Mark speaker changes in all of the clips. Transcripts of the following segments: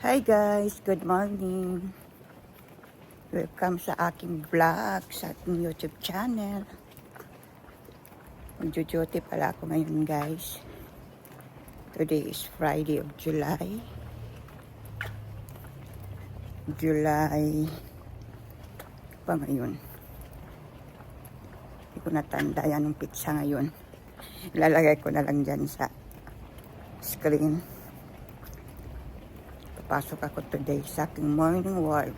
Speaker 1: Hi guys, good morning. Welcome sa aking vlog sa aking YouTube channel. Magjo-duty pala ako ngayon guys. Today is Friday of July. Pa ngayon. Hindi ko natanda yan ng pizza ngayon. Ilalagay ko na lang dyan sa screen. Papasok ako today sa aking morning work.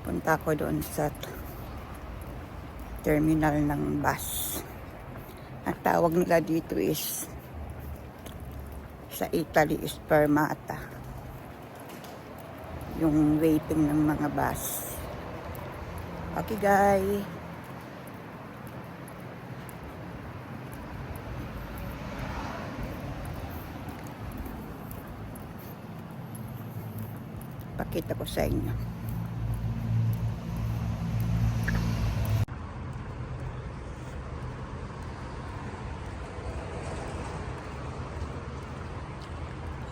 Speaker 1: Punta ko doon sa terminal ng bus. Ang tawag nila dito is sa Italy is fermata. Yung waiting ng mga bus. Okay guys. Pakita ko sa inyo.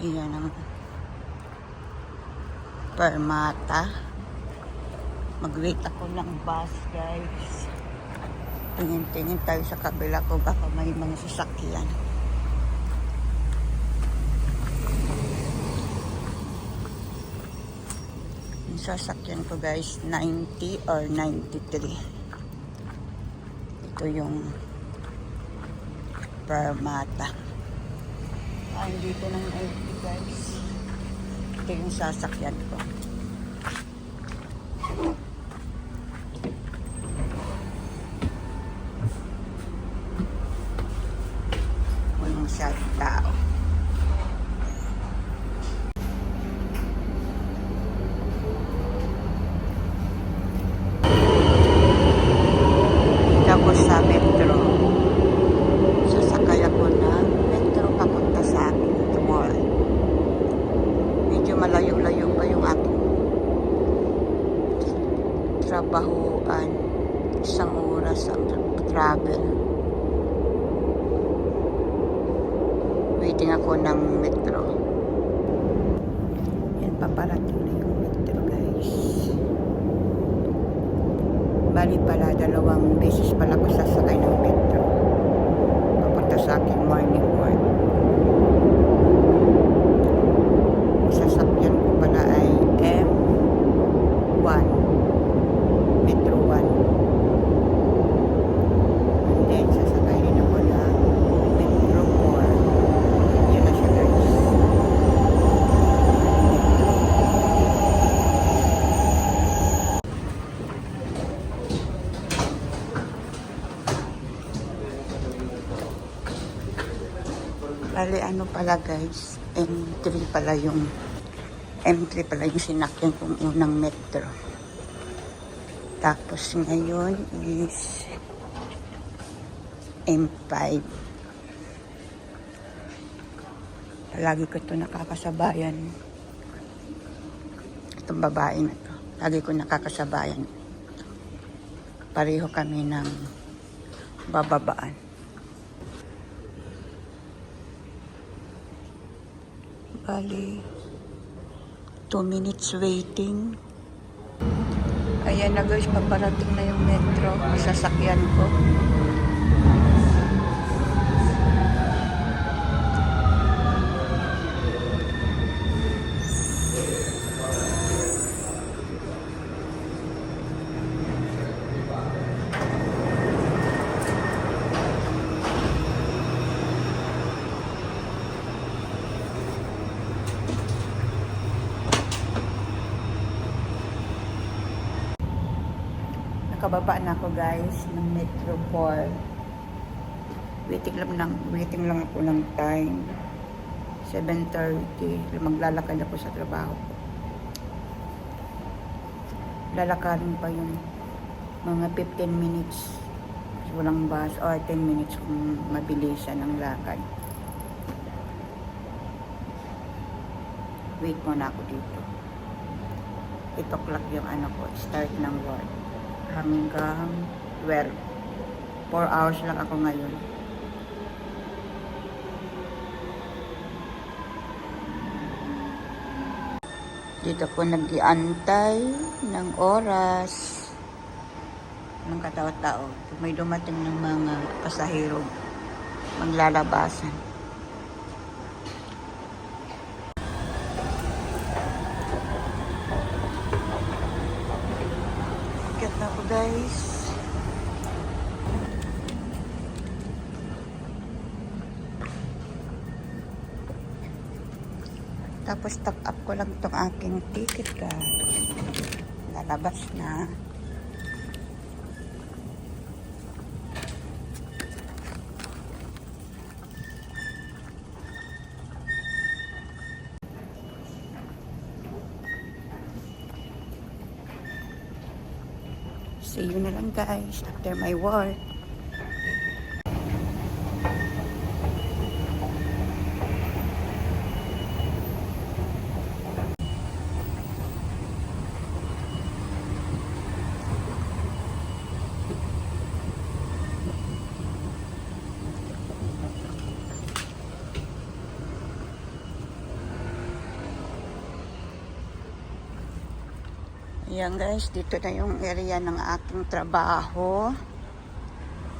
Speaker 1: Iyan ang fermata. Mag-wait ako ng bus guys. Tingin-tingin tayo sa kabila ko baka may mga sasakyan. Yung sasakyan ko guys 90 or 93. Ito yung fermata. Dito ng 90 guys. Ito yung sasakyan ko. Walang masyadong tao. Tapos sa metro. Sasakay ako ng metro papunta sa akin mall. Medyo malayo-layo pa yung aking trabahuan. 1 oras ang travel. Waiting ako ng metro. Yan, paparating na yung metro guys. Bali pala 2 beses pala ko sasakay ng metro. Papunta sa aking morning work. Sasakyan ko pala ay M1 Metro 1 and then sasakay rin ako ng Metro 4. Yun na siya guys. Bali ano pala guys, M3 pala yung sinakyan kong unang metro. Tapos ngayon is M5. Lagi ko ito nakakasabayan. Itong babae na to. Lagi ko nakakasabayan. Pareho kami ng bababaan. Bali 2 minutes waiting. Ayan na guys, paparating na yung metro. Sasakyan ko. Nakababa na ako guys ng Metro 4. Waiting lang ako ng time. 7:30. Maglalakad ako sa trabaho ko. Lalakarin pa yung mga 15 minutes. Walang bus or 10 minutes kung mabilisan ang lakad. Wait muna ako dito. 8 o'clock yung start ng work. Hanggang 12. 4 hours lang ako ngayon. Dito po nag-iantay ng oras ng katao-tao. May dumating ng mga pasahero maglalabasan. Akyat na po guys. Tapos top up ko lang itong aking ticket guys. Lalabas na. See you na lang guys after my work. Ayan guys, dito na yung area ng aking trabaho.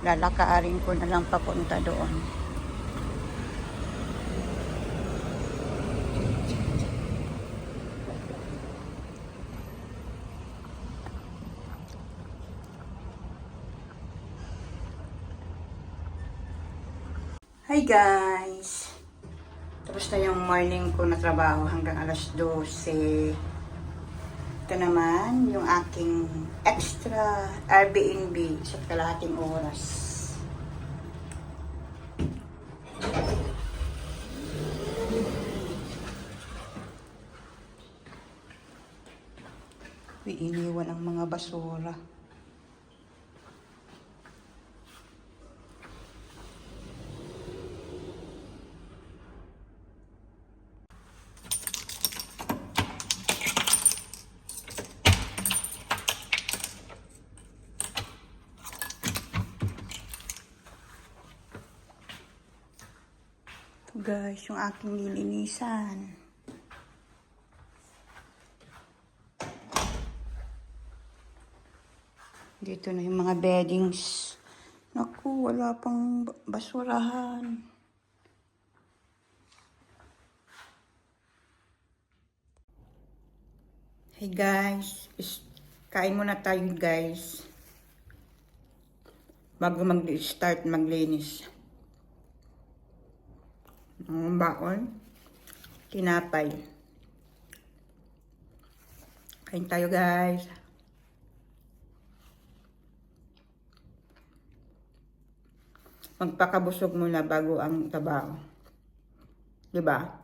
Speaker 1: Lalakarin ko na lang papunta doon. Hi guys! Tapos na yung morning ko na trabaho hanggang alas 12. Ito naman yung aking extra Airbnb sa kalahating oras. Iniwan ang mga basura. Guys, yung aking nilinisan. Dito na yung mga beddings. Naku, wala pang basurahan. Hey guys, kain muna tayo guys. Bago mag-start maglinis. Ang baon, tinapay. Kain tayo guys. Magpakabusog muna bago ang trabaho. Diba?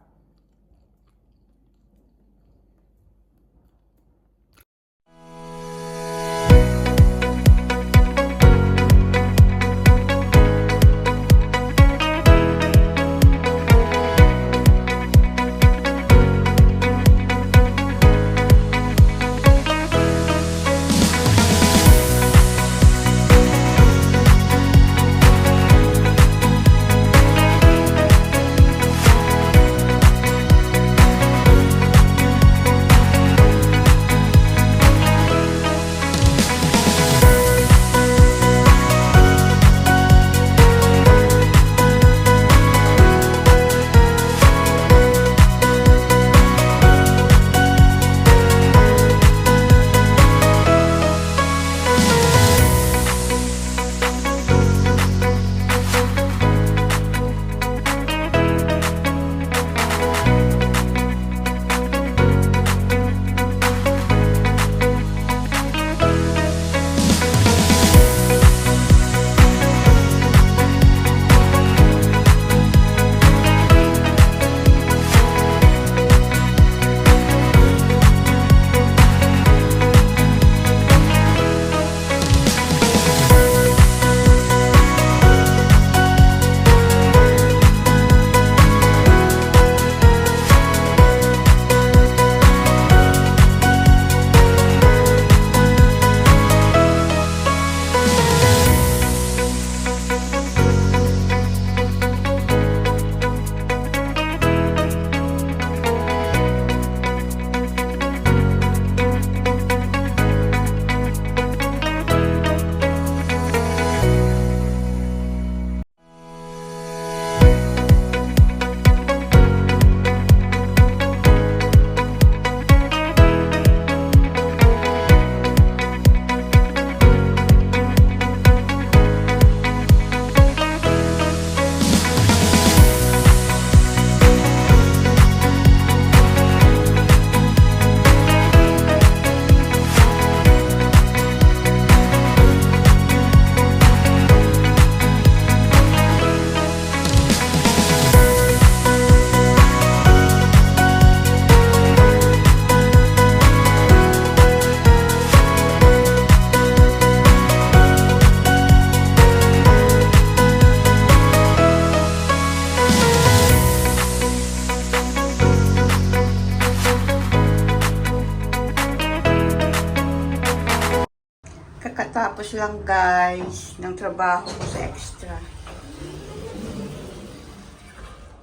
Speaker 1: Kakatapos lang guys ng trabaho ko sa extra.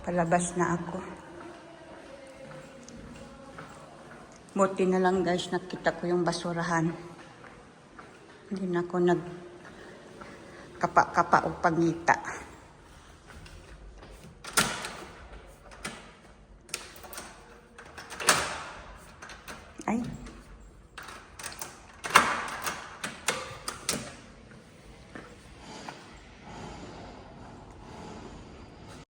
Speaker 1: Palabas na ako. Buti na lang guys, nakita ko yung basurahan. Hindi na ako nagkapa-kapa o pangita. Ay,